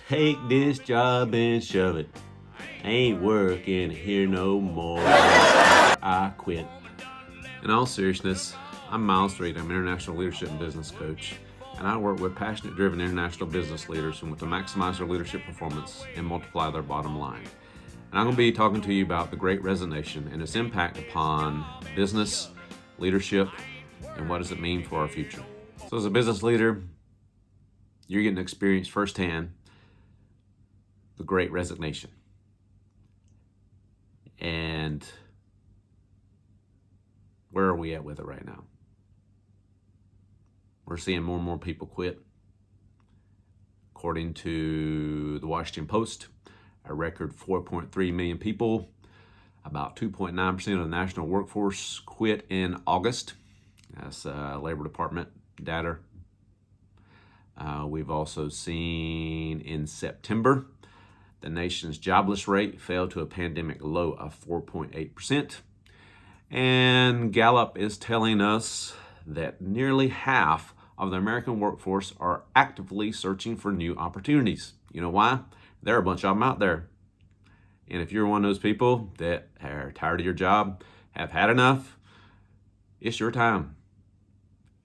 Take this job and shove it. Ain't working here no more. I quit. In all seriousness, I'm Miles Street. I'm an international leadership and business coach, and I work with passionate, driven international business leaders who want to maximize their leadership performance and multiply their bottom line. And I'm going to be talking to you about the Great Resignation and its impact upon business, leadership, and what does it mean for our future. So as a business leader, you're getting to experience firsthand the Great Resignation. And where are we at with it right now? We're seeing more and more people quit. According to the Washington Post, a record 4.3 million people, about 2.9% of the national workforce quit in August. That's Labor Department data. We've also seen in September, the nation's jobless rate fell to a pandemic low of 4.8%. And Gallup is telling us that nearly half of the American workforce are actively searching for new opportunities. You know why? There are a bunch of them out there. And if you're one of those people that are tired of your job, have had enough, it's your time.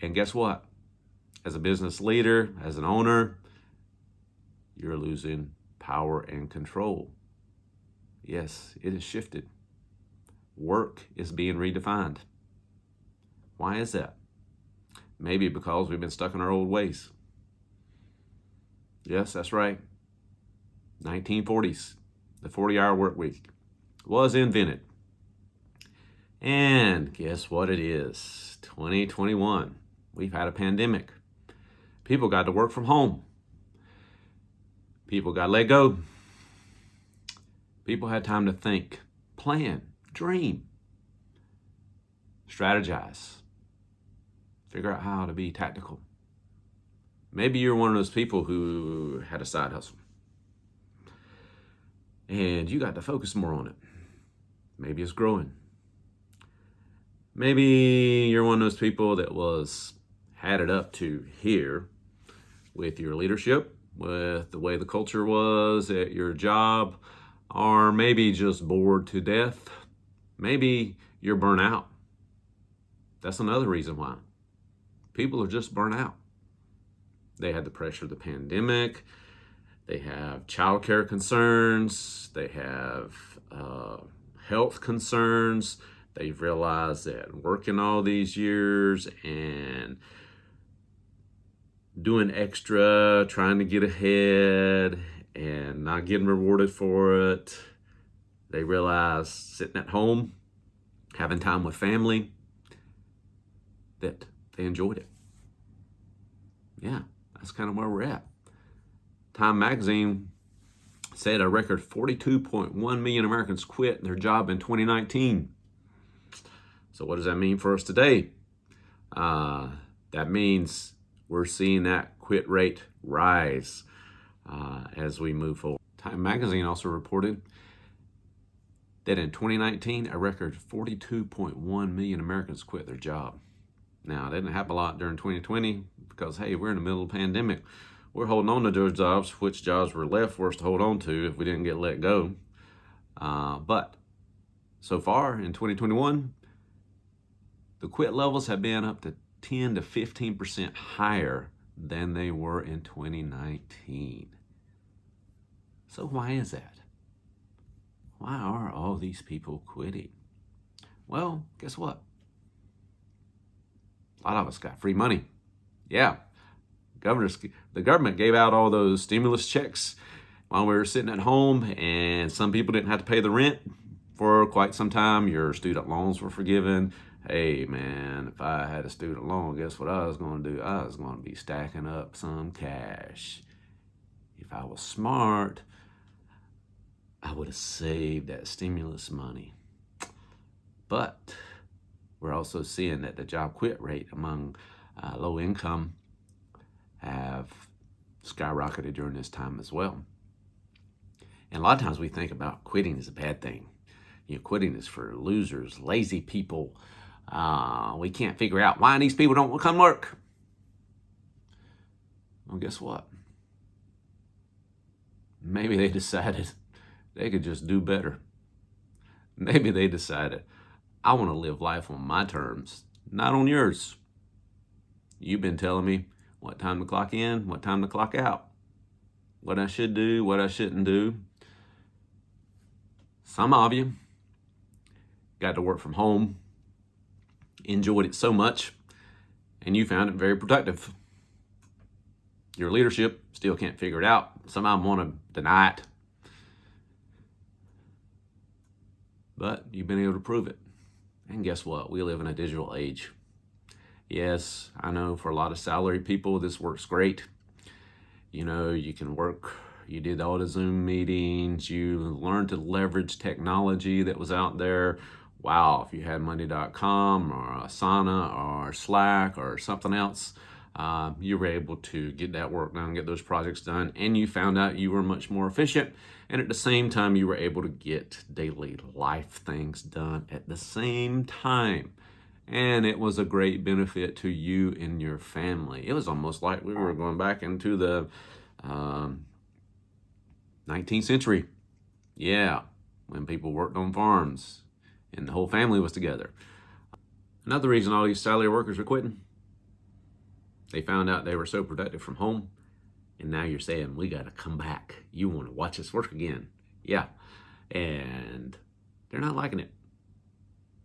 And guess what? As a business leader, as an owner, you're losing power and control. Yes, it has shifted. Work is being redefined. Why is that? Maybe because we've been stuck in our old ways. Yes, that's right. 1940s, the 40-hour work week was invented. And guess what it is? 2021. We've had a pandemic. People got to work from home. People got let go. People had time to think, plan, dream, strategize, figure out how to be tactical. Maybe you're one of those people who had a side hustle and you got to focus more on it. Maybe it's growing. Maybe you're one of those people that had it up to here with your leadership, with the way the culture was at your job, or maybe just bored to death. Maybe you're burnt out. That's another reason why. People are just burnt out. They had the pressure of the pandemic. They have childcare concerns. They have health concerns. They've realized that working all these years and doing extra, trying to get ahead and not getting rewarded for it. They realize sitting at home, having time with family, that they enjoyed it. Yeah, that's kind of where we're at. Time magazine said a record 42.1 million Americans quit their job in 2019. So what does that mean for us today? That means we're seeing that quit rate rise as we move forward. Time magazine also reported that in 2019, a record 42.1 million Americans quit their job. Now, it didn't happen a lot during 2020 because, hey, we're in the middle of a pandemic. We're holding on to those jobs. Which jobs were left for us to hold on to if we didn't get let go? But so far in 2021, the quit levels have been up to 10 to 15% higher than they were in 2019. So why is that? Why are all these people quitting? Well, guess what? A lot of us got free money. Yeah, the government gave out all those stimulus checks while we were sitting at home, and some people didn't have to pay the rent for quite some time. Your student loans were forgiven. Hey man, if I had a student loan, guess what I was going to do? I was going to be stacking up some cash. If I was smart, I would have saved that stimulus money. But we're also seeing that the job quit rate among low income have skyrocketed during this time as well. And a lot of times we think about quitting as a bad thing. Quitting is for losers, lazy people. We can't figure out why these people don't come work. Well, guess what? maybe they decided they could just do better. Maybe they decided, I want to live life on my terms, not on yours. You've been telling me what time to clock in, what time to clock out, what I should do, what I shouldn't do. Some of you got to work from home, enjoyed it so much, and you found it very productive. Your leadership still can't figure it out. Some of them want to deny it. But you've been able to prove it. And guess what? We live in a digital age. Yes, I know for a lot of salaried people, this works great. You know, you can work, you did all the Zoom meetings, you learned to leverage technology that was out there. Wow, if you had Monday.com or Asana or Slack or something else, you were able to get that work done, get those projects done, and you found out you were much more efficient. And at the same time, you were able to get daily life things done at the same time. And it was a great benefit to you and your family. It was almost like we were going back into the 19th century. Yeah, when people worked on farms and the whole family was together. Another reason all these salary workers are quitting, they found out they were so productive from home, and now you're saying, we got to come back. You want to watch us work again. Yeah, and they're not liking it.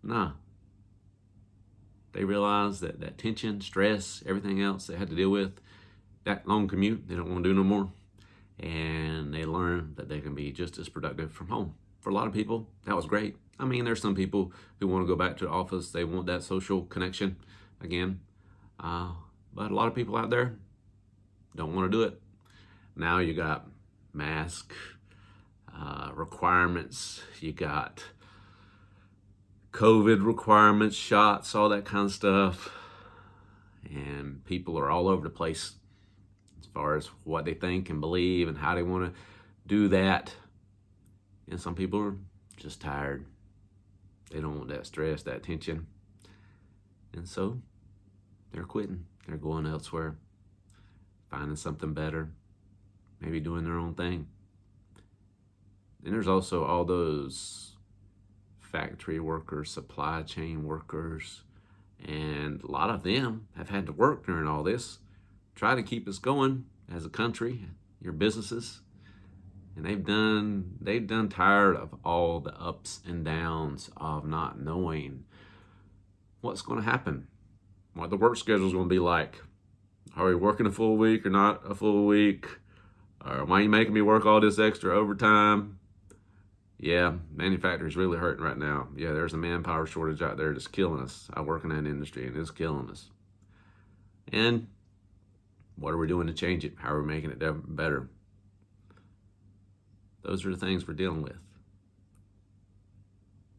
Nah. They realize that tension, stress, everything else they had to deal with, that long commute, they don't want to do no more. And they learn that they can be just as productive from home. For a lot of people, that was great. I mean, there's some people who want to go back to the office. They want that social connection again. But a lot of people out there don't want to do it. Now you got mask requirements. You got COVID requirements, shots, all that kind of stuff. And people are all over the place as far as what they think and believe and how they want to do that. And some people are just tired. They don't want that stress, that tension. And so they're quitting. They're going elsewhere, finding something better, maybe doing their own thing. Then there's also all those factory workers, supply chain workers, and a lot of them have had to work during all this, try to keep us going as a country, your businesses. And they've done tired of all the ups and downs of not knowing what's going to happen, what the work schedule is going to be like. Are we working a full week or not a full week? Or why are you making me work all this extra overtime? Yeah, manufacturing's really hurting right now. Yeah, there's a manpower shortage out there that's killing us. I work in that industry and it's killing us. And what are we doing to change it? How are we making it better? Those are the things we're dealing with.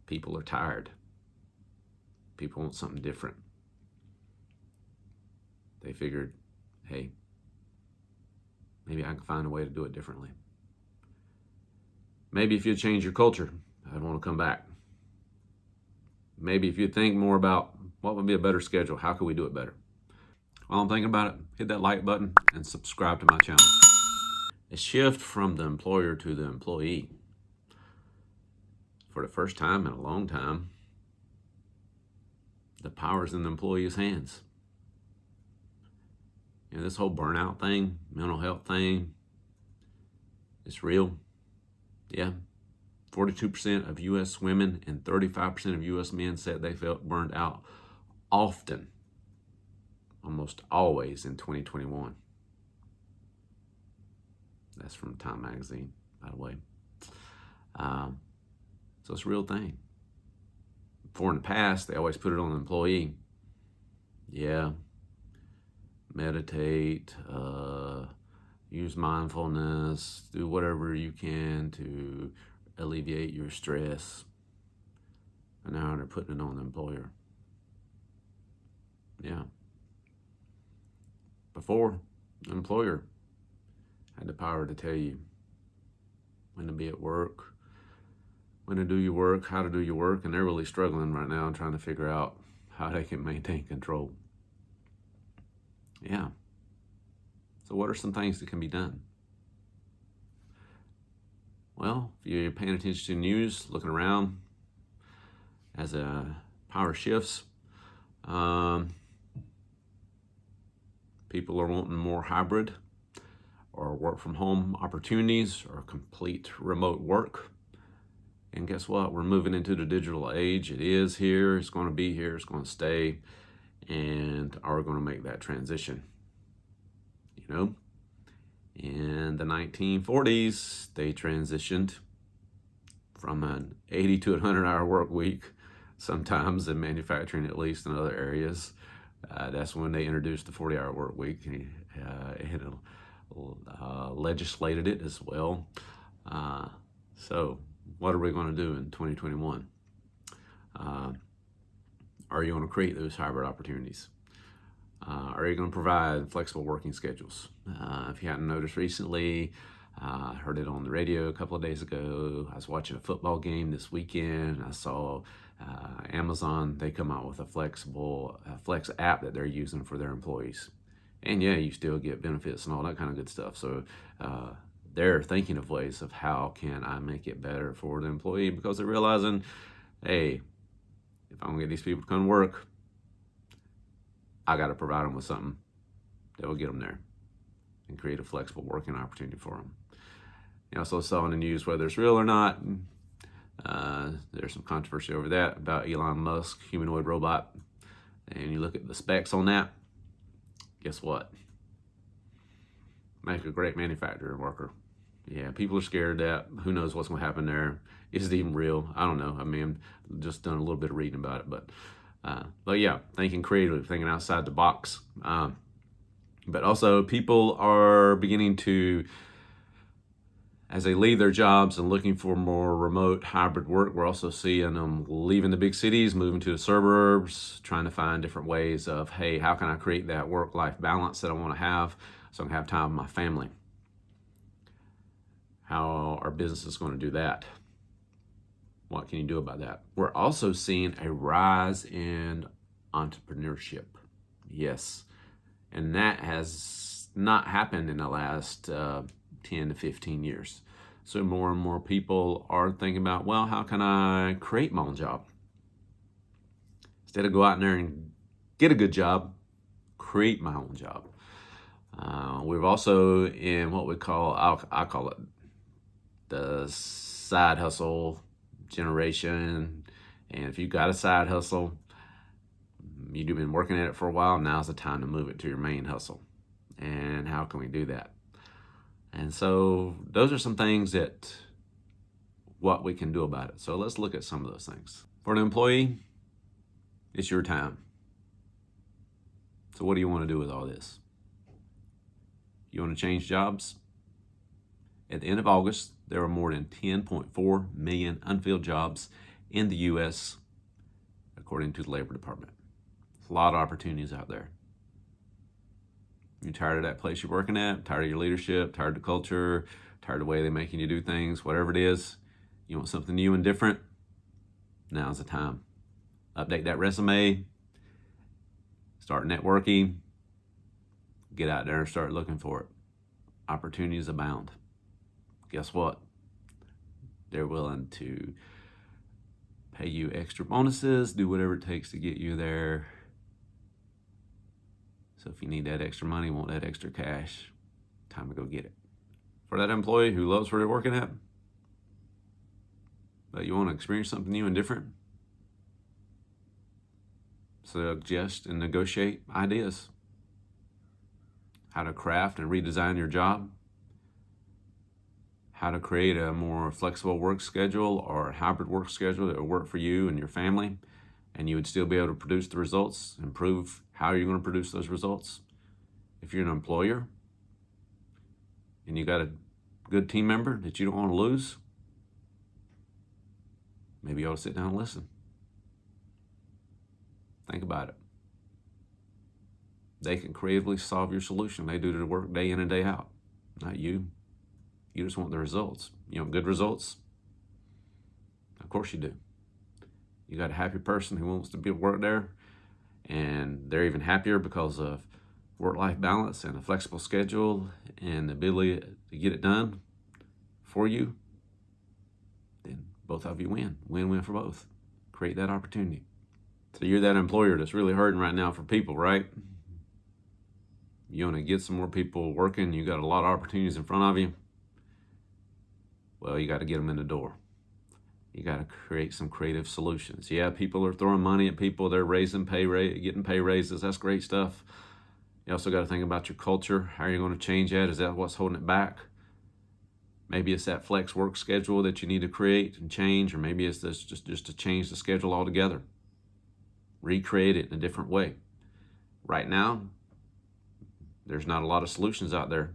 People are tired. People want something different. They figured, hey, maybe I can find a way to do it differently. Maybe if you change your culture, I'd want to come back. Maybe if you think more about what would be a better schedule, how can we do it better? While I'm thinking about it, hit that like button and subscribe to my channel. A shift from the employer to the employee. For the first time in a long time, the power's in the employee's hands. You know, this whole burnout thing, mental health thing, it's real. Yeah. 42% of U.S. women and 35% of U.S. men said they felt burned out often, almost always in 2021. That's from Time Magazine, by the way. So it's a real thing. Before in the past, they always put it on the employee. Yeah. Meditate, use mindfulness, do whatever you can to alleviate your stress. And now they're putting it on the employer. Yeah. Before, the employer had the power to tell you when to be at work, when to do your work, how to do your work, and they're really struggling right now trying to figure out how they can maintain control. Yeah. So what are some things that can be done? Well, if you're paying attention to the news, looking around as power shifts, people are wanting more hybrid or work from home opportunities or complete remote work. And guess what? We're moving into the digital age. It is here. It's going to be here. It's going to stay. And are we going to make that transition? You know, in the 1940s, they transitioned from an 80 to 100-hour work week, sometimes in manufacturing, at least in other areas. That's when they introduced the 40-hour work week. And legislated it as well. So what are we going to do in 2021? Are you going to create those hybrid opportunities? Are you going to provide flexible working schedules? If you hadn't noticed recently, I heard it on the radio a couple of days ago. I was watching a football game this weekend. I saw Amazon, they come out with a flex app that they're using for their employees. And yeah, you still get benefits and all that kind of good stuff. So they're thinking of ways of how can I make it better for the employee, because they're realizing, hey, if I'm gonna get these people to come to work, I got to provide them with something that will get them there and create a flexible working opportunity for them. You also saw in the news, whether it's real or not, there's some controversy over that, about Elon Musk humanoid robot. And you look at the specs on that, guess what? Make a great manufacturer worker. Yeah, people are scared of that. Who knows what's going to happen there? Is it even real? I don't know. I mean, I've just done a little bit of reading about it, but yeah, thinking creatively, thinking outside the box. But also, people are beginning to, as they leave their jobs and looking for more remote hybrid work, we're also seeing them leaving the big cities, moving to the suburbs, trying to find different ways of, hey, how can I create that work-life balance that I want to have so I can have time with my family? How are businesses going to do that? What can you do about that? We're also seeing a rise in entrepreneurship. Yes. And that has not happened in the last 10 to 15 years. So more and more people are thinking about, well, how can I create my own job? Instead of go out there and get a good job, create my own job. We've also in what we call, I call it the side hustle generation. And if you've got a side hustle, you've been working at it for a while, now's the time to move it to your main hustle. And how can we do that? And so those are some things that what we can do about it. So let's look at some of those things. For an employee, it's your time. So what do you want to do with all this? You want to change jobs? At the end of August, there were more than 10.4 million unfilled jobs in the U.S., according to the Labor Department. A lot of opportunities out there. You tired of that place you're working at? Tired of your leadership? Tired of the culture? Tired of the way they're making you do things? Whatever it is, you want something new and different? Now's the time. Update that resume. Start networking. Get out there and start looking for it. Opportunities abound. Guess what? They're willing to pay you extra bonuses, do whatever it takes to get you there. So if you need that extra money, want that extra cash, time to go get it. For that employee who loves where they're working at, but you want to experience something new and different, suggest and negotiate ideas. How to craft and redesign your job. How to create a more flexible work schedule or a hybrid work schedule that will work for you and your family, and you would still be able to produce the results, improve how you're going to produce those results. If you're an employer and you got a good team member that you don't want to lose, maybe you ought to sit down and listen. Think about it. They can creatively solve your solution. They do the work day in and day out, not you. You just want the results. You want good results? Of course you do. You got a happy person who wants to be at work there, and they're even happier because of work-life balance and a flexible schedule and the ability to get it done for you. Both of you win. Win-win for both. Create that opportunity. So you're that employer that's really hurting right now for people, right? You want to get some more people working. You got a lot of opportunities in front of you. Well, you got to get them in the door. You got to create some creative solutions. Yeah, people are throwing money at people. They're getting pay raises. That's great stuff. You also got to think about your culture. How are you going to change that? Is that what's holding it back? Maybe it's that flex work schedule that you need to create and change, or maybe it's this just to change the schedule altogether. Recreate it in a different way. Right now, there's not a lot of solutions out there.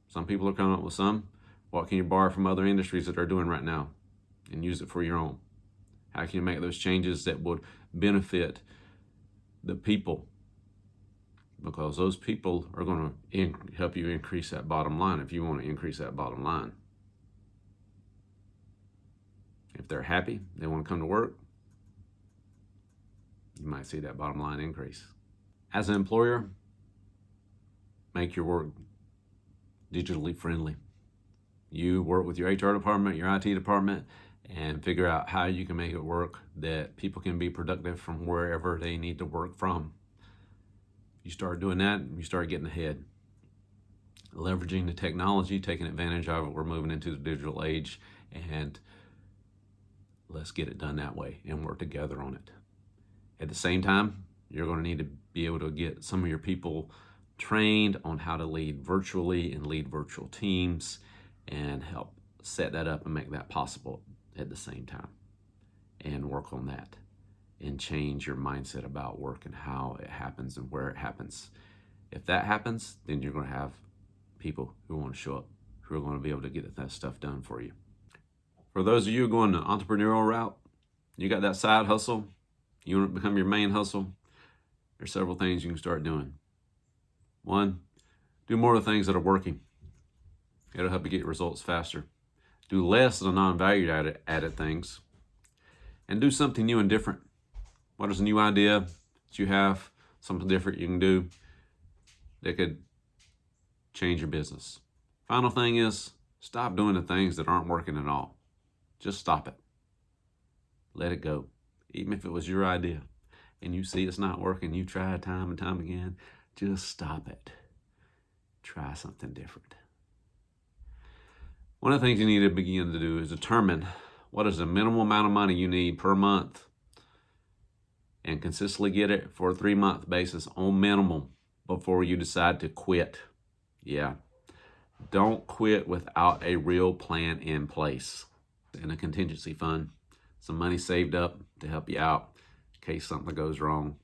Some people are coming up with some. What can you borrow from other industries that are doing right now and use it for your own? How can you make those changes that would benefit the people? Because those people are going to help you increase that bottom line if you want to increase that bottom line. If they're happy, they want to come to work, you might see that bottom line increase. As an employer, make your work digitally friendly. You work with your HR department, your IT department, and figure out how you can make it work that people can be productive from wherever they need to work from. You start doing that, you start getting ahead. Leveraging the technology, taking advantage of it. We're moving into the digital age, and let's get it done that way and work together on it. At the same time, you're going to need to be able to get some of your people trained on how to lead virtually and lead virtual teams and help set that up and make that possible at the same time, and work on that and change your mindset about work and how it happens and where it happens. If that happens, then you're going to have people who want to show up, who are going to be able to get that stuff done for you. For those of you going the entrepreneurial route, you got that side hustle, you want to become your main hustle, there's several things you can start doing. One, do more of the things that are working. It'll help you get results faster. Do less of the non-value added things, and do something new and different. What is a new idea that you have, something different you can do that could change your business? Final thing is, stop doing the things that aren't working at all. Just stop it. Let it go. Even if it was your idea and you see it's not working, you try time and time again, just stop it. Try something different. One of the things you need to begin to do is determine what is the minimum amount of money you need per month, and consistently get it for a 3-month basis on minimum before you decide to quit. Yeah. Don't quit without a real plan in place and a contingency fund, some money saved up to help you out in case something goes wrong.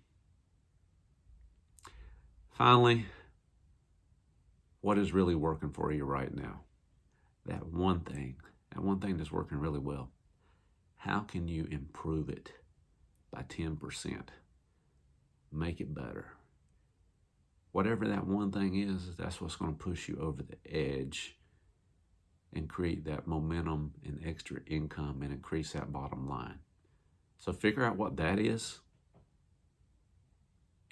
Finally, what is really working for you right now? That one thing that's working really well. How can you improve it by 10%? Make it better. Whatever that one thing is, that's what's going to push you over the edge and create that momentum and extra income and increase that bottom line. So figure out what that is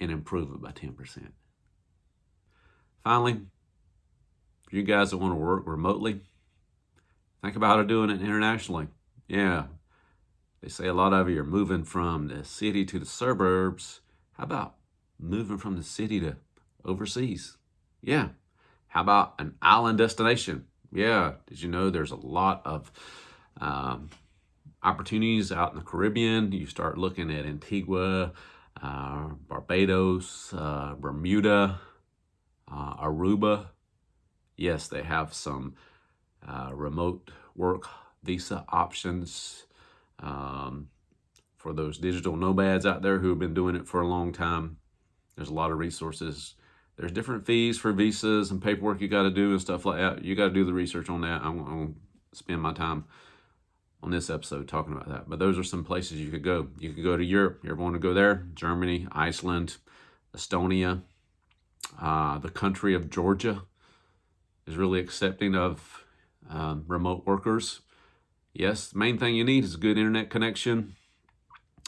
and improve it by 10%. Finally, for you guys that want to work remotely, think about doing it internationally. Yeah, they say a lot of you are moving from the city to the suburbs. How about moving from the city to overseas? Yeah. How about an island destination? Yeah. Did you know there's a lot of opportunities out in the Caribbean? You start looking at Antigua, Barbados, Bermuda, Aruba. Yes, they have some remote work visa options for those digital nomads out there who have been doing it for a long time. There's a lot of resources. There's different fees for visas and paperwork you got to do and stuff like that. You got to do the research on that. I'm going to spend my time on this episode talking about that. But those are some places you could go. You could go to Europe. You ever want to go there? Germany, Iceland, Estonia, the country of Georgia is really accepting of remote workers. Yes, the main thing you need is a good internet connection.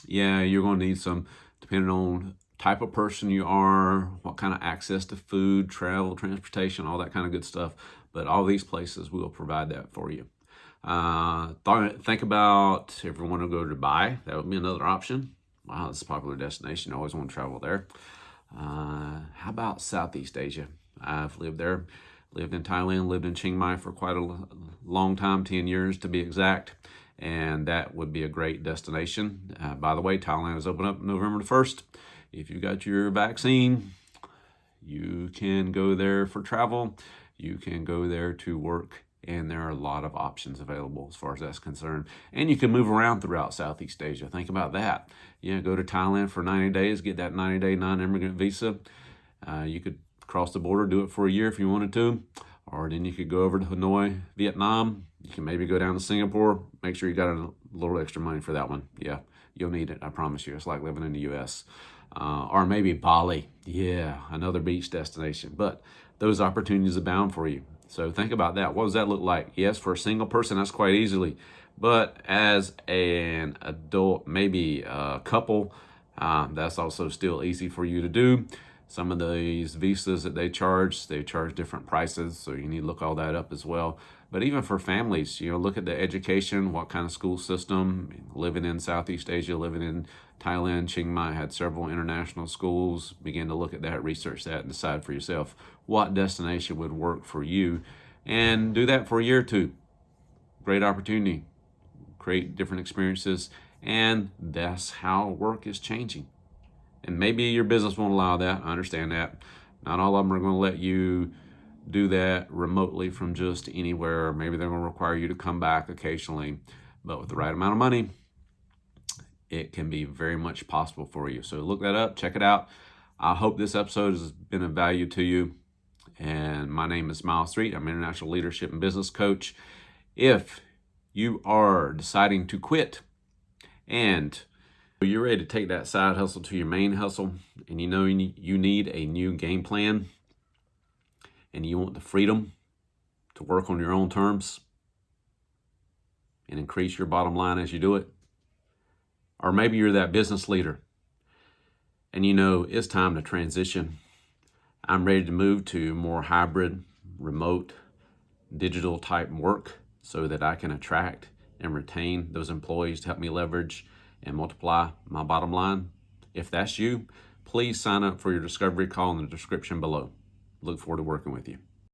Yeah, you're going to need some, depending on type of person you are, what kind of access to food, travel, transportation, all that kind of good stuff. But all these places will provide that for you. Think about if you want to go to Dubai, that would be another option. Wow, it's a popular destination. I always want to travel there. How about Southeast Asia? I've lived there, lived in Thailand, lived in Chiang Mai for quite a long time, 10 years to be exact. And that would be a great destination. By the way, Thailand is open up November the 1st. If you got your vaccine, you can go there for travel. You can go there to work, and there are a lot of options available as far as that's concerned. And you can move around throughout Southeast Asia. Think about that. Go to Thailand for 90 days, get that 90-day non-immigrant visa. You could cross the border, do it for a year if you wanted to. Or then you could go over to Hanoi, Vietnam. You can maybe go down to Singapore. Make sure you got a little extra money for that one. Yeah, you'll need it. I promise you. It's like living in the U.S. Or maybe Bali. Yeah, another beach destination. But those opportunities abound for you. So think about that. What does that look like? Yes, for a single person, that's quite easily. But as an adult, maybe a couple, that's also still easy for you to do. Some of these visas that they charge different prices, so you need to look all that up as well. But even for families, look at the education, what kind of school system. Living in Southeast Asia, living in Thailand, Chiang Mai had several international schools. Begin to look at that, research that, and decide for yourself what destination would work for you. And do that for a year or two. Great opportunity. Create different experiences. And that's how work is changing. And maybe your business won't allow that. I understand that. Not all of them are going to let you do that remotely from just anywhere. Maybe they're going to require you to come back occasionally. But with the right amount of money, it can be very much possible for you. So look that up, check it out. I hope this episode has been of value to you. And my name is Miles Street. I'm an international leadership and business coach. If you are deciding to quit and you're ready to take that side hustle to your main hustle, and you need a new game plan, and you want the freedom to work on your own terms and increase your bottom line as you do it, or maybe you're that business leader and it's time to transition. I'm ready to move to more hybrid, remote, digital type work so that I can attract and retain those employees to help me leverage and multiply my bottom line. If that's you, please sign up for your discovery call in the description below. Look forward to working with you.